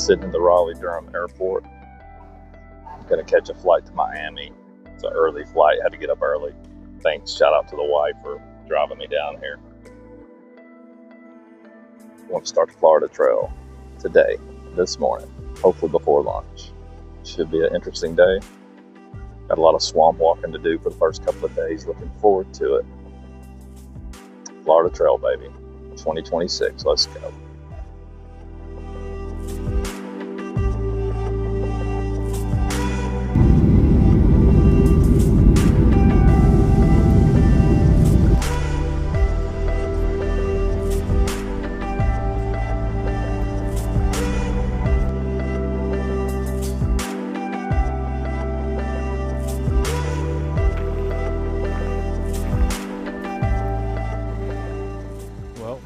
sitting in the Raleigh-Durham airport. I'm gonna catch a flight to Miami. It's an early flight, had to get up early. Thanks, shout out to the wife for driving me down here. I want to start the Florida Trail today, this morning, hopefully before lunch. Should be an interesting day. Got a lot of swamp walking to do for the first couple of days. Looking forward to it. Florida Trail, baby. 2026. Let's go.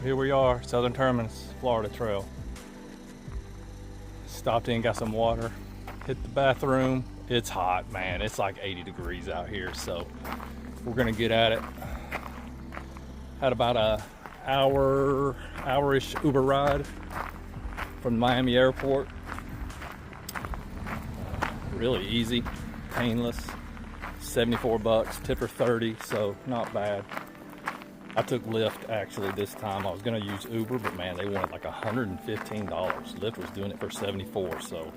Here we are, Southern Terminus, Florida Trail. Stopped in, got some water, hit the bathroom. It's hot, man. It's like 80 degrees out here, so we're gonna get at it. Had about a hour-ish Uber ride from Miami airport. Really easy, painless. 74 bucks, tipper 30, so not bad. I took Lyft actually this time. I was gonna use Uber, but man, they wanted like $115. Lyft was doing it for 74, so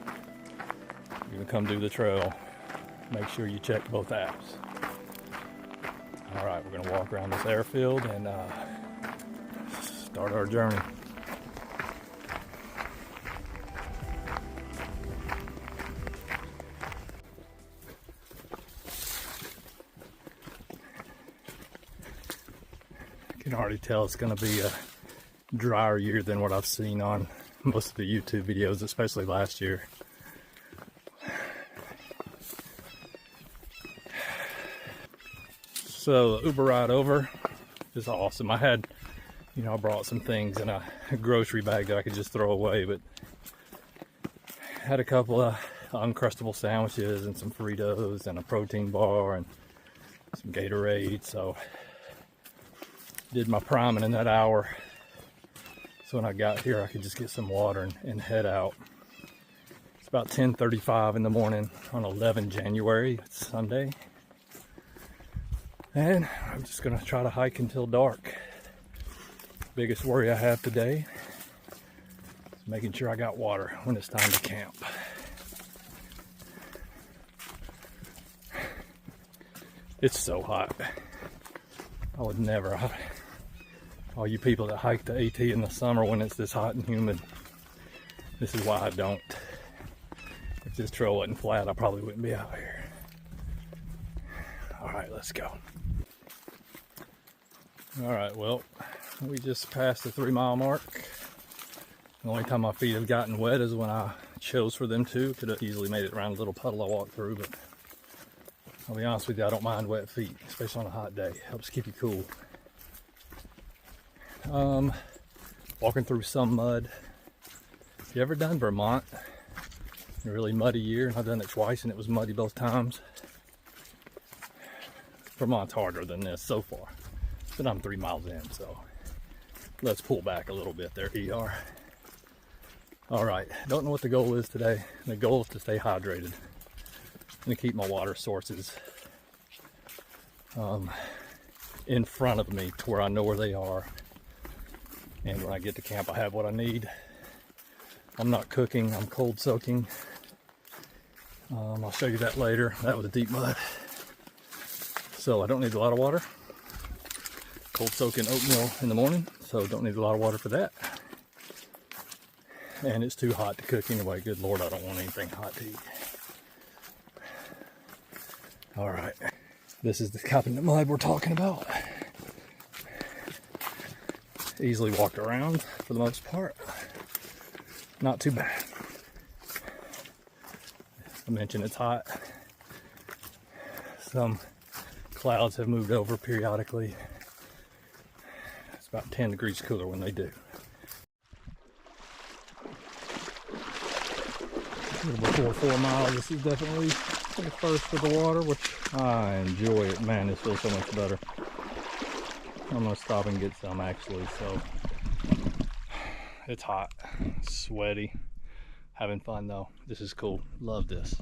you're gonna come do the trail. Make sure you check both apps. All right, we're gonna walk around this airfield and start our journey. You can already tell it's going to be a drier year than what I've seen on most of the YouTube videos, especially last year. So the Uber ride over is awesome. I brought some things in a grocery bag that I could just throw away, but had a couple of Uncrustable sandwiches and some Fritos and a protein bar and some Gatorade, so did my priming in that hour, so when I got here I could just get some water and head out. It's about 10:35 in the morning on 11 January, it's Sunday, and I'm just gonna try to hike until dark. Biggest worry I have today is making sure I got water when it's time to camp. It's so hot. I would never. All you people that hike the AT in the summer when it's this hot and humid, this is why I don't. If this trail wasn't flat, I probably wouldn't be out here. All right, let's go. All right, well, we just passed the 3-mile mark. The only time my feet have gotten wet is when I chose for them to. Could have easily made it around a little puddle I walked through, but I'll be honest with you, I don't mind wet feet, especially on a hot day. Helps keep you cool. Walking through some mud. You ever done Vermont? A really muddy year. I've done it twice and it was muddy both times. Vermont's harder than this so far, but I'm 3 miles in, so let's pull back a little bit there, ER. All right, don't know what the goal is today. The goal is to stay hydrated and to keep my water sources in front of me to where I know where they are. And when I get to camp, I have what I need. I'm not cooking, I'm cold soaking. I'll show you that later. That was deep mud. So I don't need a lot of water. Cold soaking oatmeal in the morning, so don't need a lot of water for that. And it's too hot to cook anyway. Good Lord, I don't want anything hot to eat. All right, this is the cabinet mud we're talking about. Easily walked around for the most part. Not too bad. I mentioned it's hot. Some clouds have moved over periodically. It's about 10 degrees cooler when they do. A little before 4 miles. This is definitely the first of the water, which I enjoy it. Man, this feels so much better. I'm gonna stop and get some actually. So it's hot, sweaty. Having fun though. This is cool. Love this.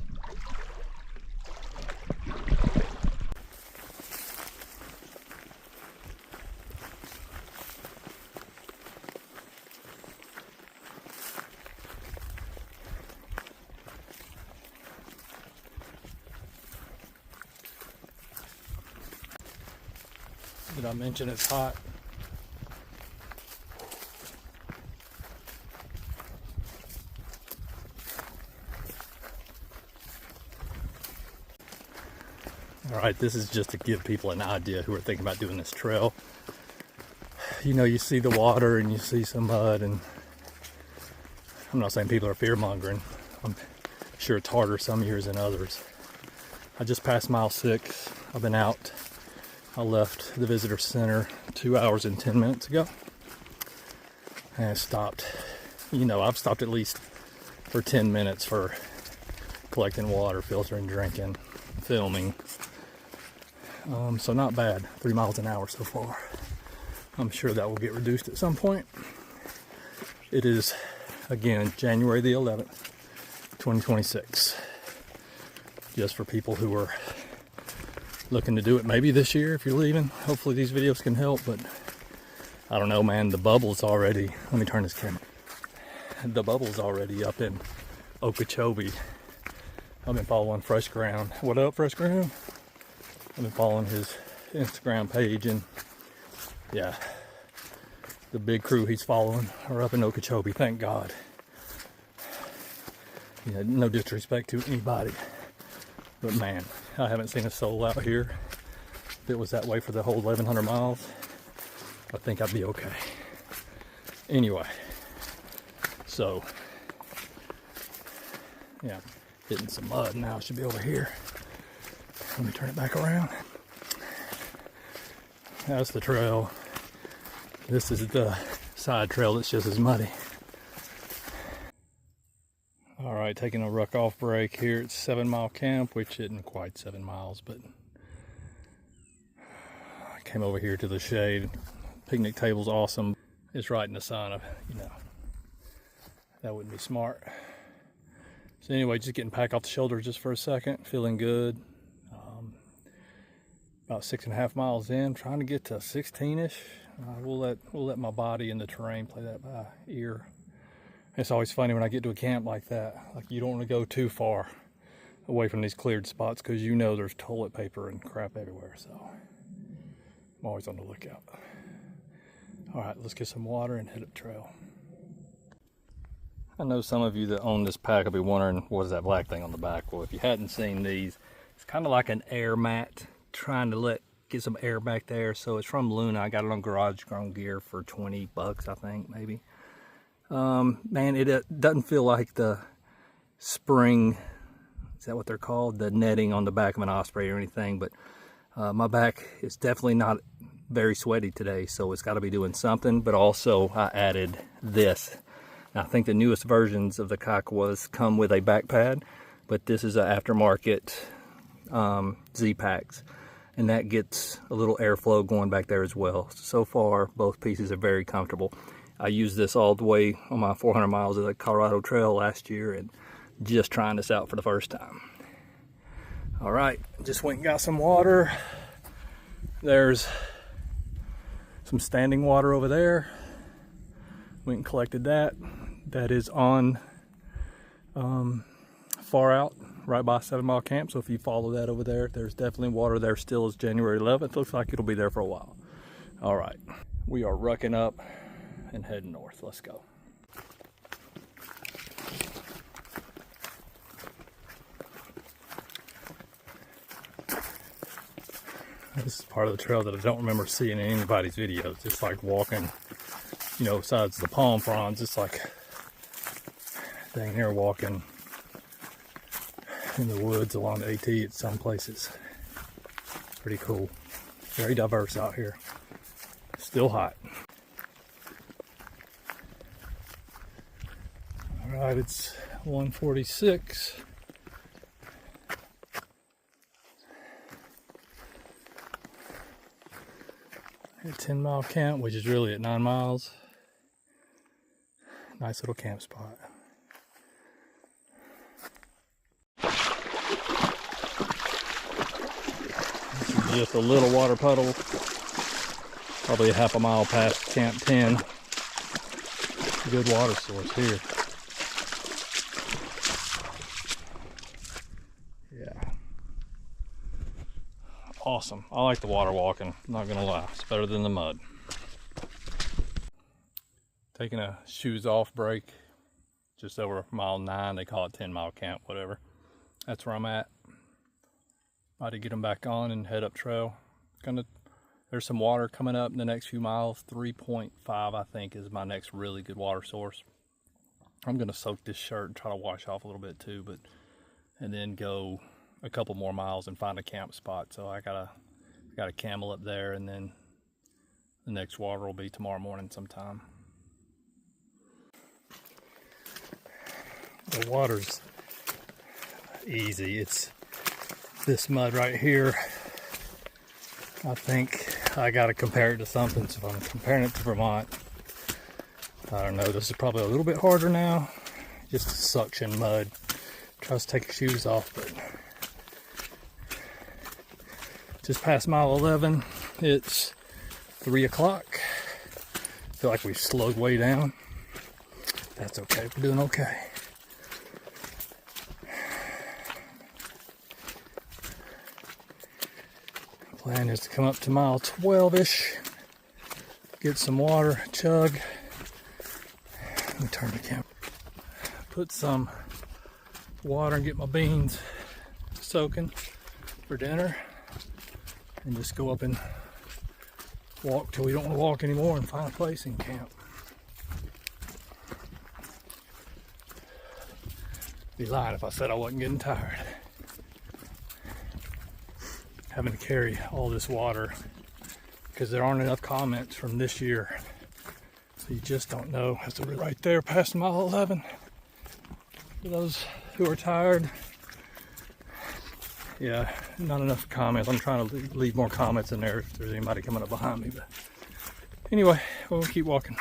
Did I mention it's hot? All right, this is just to give people an idea who are thinking about doing this trail. You know, you see the water and you see some mud, and I'm not saying people are fear-mongering. I'm sure it's harder some years than others. I just passed mile 6. I've been out. I left the visitor center 2 hours and 10 minutes ago. And I stopped. You know, I've stopped at least for 10 minutes for collecting water, filtering, drinking, filming. So not bad. 3 miles an hour so far. I'm sure that will get reduced at some point. It is, again, January the 11th, 2026. Just for people who are looking to do it maybe this year if you're leaving. Hopefully these videos can help, but I don't know, man. The bubble's already, let me turn this camera. The bubble's already up in Okeechobee. I've been following Fresh Ground. What up, Fresh Ground? I've been following his Instagram page, and yeah, the big crew he's following are up in Okeechobee, thank God. Yeah, no disrespect to anybody, but man, I haven't seen a soul out here. If it was that way for the whole 1,100 miles, I think I'd be okay. Anyway, so yeah, hitting some mud now. I should be over here. Let me turn it back around. That's the trail. This is the side trail that's just as muddy. All right, taking a ruck off break here at 7 Mile Camp, which isn't quite 7 miles, but I came over here to the shade. Picnic table's awesome. It's right in the sun, you know. That wouldn't be smart. So anyway, just getting pack off the shoulder just for a second, feeling good. About 6.5 miles in, trying to get to 16-ish. We'll let my body and the terrain play that by ear. It's always funny when I get to a camp like that. Like, you don't want to go too far away from these cleared spots because you know there's toilet paper and crap everywhere. So I'm always on the lookout. All right, let's get some water and hit up the trail. I know some of you that own this pack will be wondering, what is that black thing on the back? Well, if you hadn't seen these, it's kind of like an air mat, trying to get some air back there. So it's from Luna. I got it on Garage Grown Gear for 20 bucks, I think, maybe. Man, it doesn't feel like the spring, is that what they're called? The netting on the back of an osprey or anything, but my back is definitely not very sweaty today, so it's got to be doing something. But also I added this. Now, I think the newest versions of the Kakawas come with a back pad, but this is an aftermarket Z-Packs, and that gets a little airflow going back there as well. So far, both pieces are very comfortable. I used this all the way on my 400 miles of the Colorado Trail last year, and just trying this out for the first time. All right, just went and got some water. There's some standing water over there. Went and collected that. That is on far out, right by 7 Mile Camp. So if you follow that over there, there's definitely water there still as January 11th. Looks like it'll be there for a while. All right, we are rucking up and heading north. Let's go. This is part of the trail that I don't remember seeing in anybody's videos. It's like walking, you know, besides the palm fronds, it's like dang near walking in the woods along the AT at some places. Pretty cool. Very diverse out here. Still hot. All right, it's 1:46. At 10 Mile Camp, which is really at 9 miles. Nice little camp spot. just a little water puddle, probably a half a mile past Camp 10. Good water source here. Yeah. Awesome. I like the water walking, not gonna lie. It's better than the mud. Taking a shoes off break, just over mile 9. They call it 10-mile camp, whatever. That's where I'm at. About to get them back on and head up trail. There's some water coming up in the next few miles. 3.5, I think, is my next really good water source. I'm gonna soak this shirt and try to wash off a little bit too, and then go a couple more miles and find a camp spot. So I got a camel up there, and then the next water will be tomorrow morning sometime. The water's easy. It's this mud right here. I think I gotta compare it to something. So if I'm comparing it to Vermont, I don't know, this is probably a little bit harder now. Just suction mud. Try to take your shoes off, but just past mile 11, it's 3 o'clock. Feel like we've slowed way down. That's okay, we're doing okay. Plan is to come up to mile 12-ish, get some water, chug. Let me turn the camera. Put some water and get my beans soaking for dinner, and just go up and walk till we don't want to walk anymore and find a place in camp. Be lying if I said I wasn't getting tired. Having to carry all this water because there aren't enough comments from this year, so you just don't know. So we're right there past mile 11. For those who are tired, yeah, not enough comments. I'm trying to leave more comments in there if there's anybody coming up behind me. But anyway, we'll keep walking.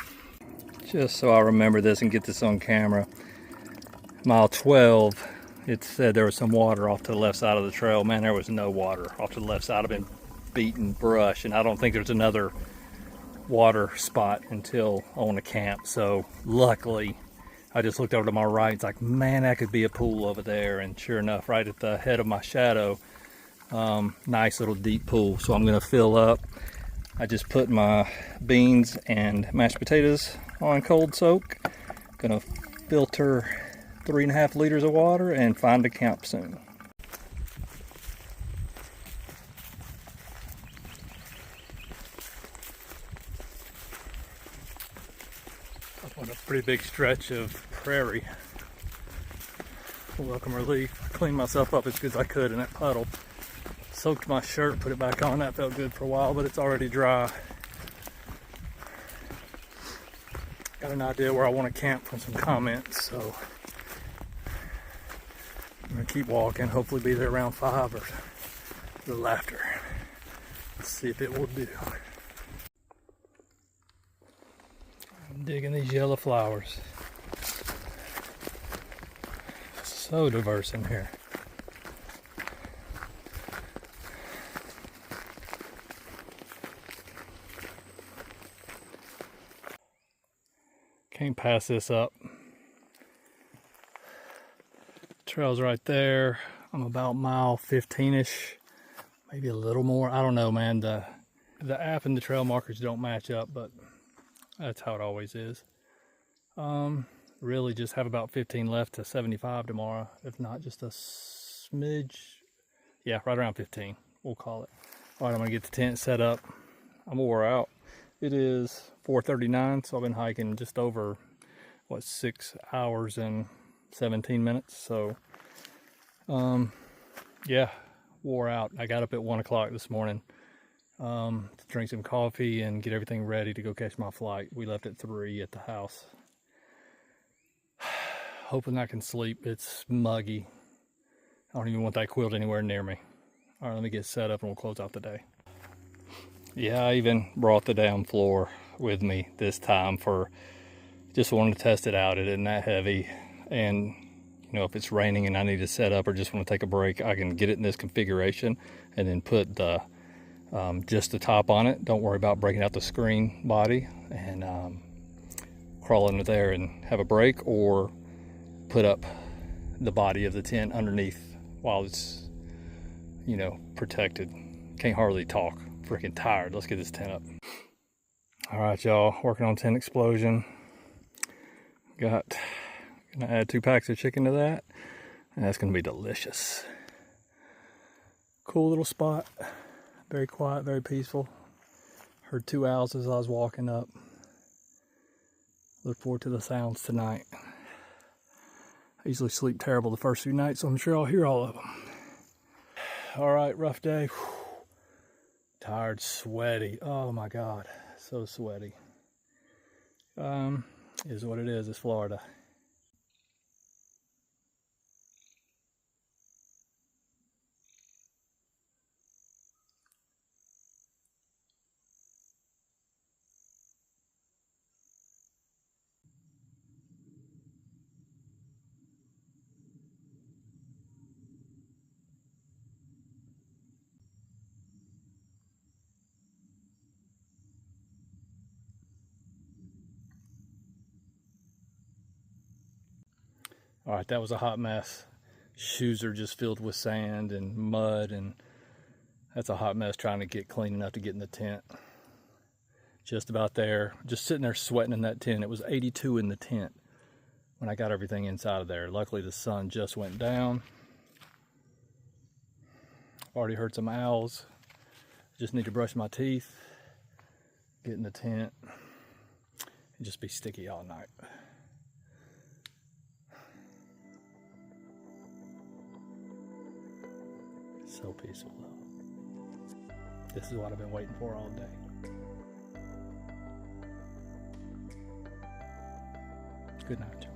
Just so I remember this and get this on camera, mile 12, it said there was some water off to the left side of the trail. Man, there was no water off to the left side. I've been beating brush, and I don't think there's another water spot until I want to camp. So luckily, I just looked over to my right. It's like, man, that could be a pool over there. And sure enough, right at the head of my shadow, nice little deep pool. So I'm gonna fill up. I just put my beans and mashed potatoes on cold soak. Gonna filter 3.5 liters of water and find a camp soon. Up on a pretty big stretch of prairie. Welcome relief. I cleaned myself up as good as I could in that puddle. Soaked my shirt, put it back on. That felt good for a while, but it's already dry. Got an idea where I want to camp from some comments, so I'm gonna keep walking, hopefully be there around 5 or a little after. Let's see if it will do. I'm digging these yellow flowers. So diverse in here. Can't pass this up. Trail's right there. I'm about mile 15-ish, maybe a little more. I don't know, man. The app and the trail markers don't match up, but that's how it always is. Really just have about 15 left to 75 tomorrow. If not, just a smidge. Yeah, right around 15, we'll call it. All right, I'm gonna get the tent set up. I'm wore out. It is 4:39, so I've been hiking just over, 6 hours and 17 minutes. So, yeah, wore out. I got up at 1 o'clock this morning to drink some coffee and get everything ready to go catch my flight. We left at 3 at the house. Hoping I can sleep. It's muggy. I don't even want that quilt anywhere near me. All right, let me get set up and we'll close out the day. Yeah, I even brought the down floor with me this time for just wanted to test it out. It isn't that heavy, and you know, if it's raining and I need to set up or just want to take a break, I can get it in this configuration and then put the just the top on it. Don't worry about breaking out the screen body and crawl under there and have a break, or put up the body of the tent underneath while it's, you know, protected. Can't hardly talk. Freaking tired. Let's get this tent up. All right, y'all, working on tent explosion. Gonna add 2 packs of chicken to that, and that's gonna be delicious. Cool little spot, very quiet, very peaceful. Heard 2 owls as I was walking up. Look forward to the sounds tonight. I usually sleep terrible the first few nights, so I'm sure I'll hear all of them. All right, rough day. Whew. Tired, sweaty. Oh my God, so sweaty. Is what it is. It's Florida. All right, that was a hot mess. Shoes are just filled with sand and mud, and that's a hot mess trying to get clean enough to get in the tent. Just about there, just sitting there sweating in that tent. It was 82 in the tent when I got everything inside of there. Luckily, the sun just went down. Already heard some owls. Just need to brush my teeth, get in the tent, and just be sticky all night. So peaceful though. This is what I've been waiting for all day. Good night, y'all.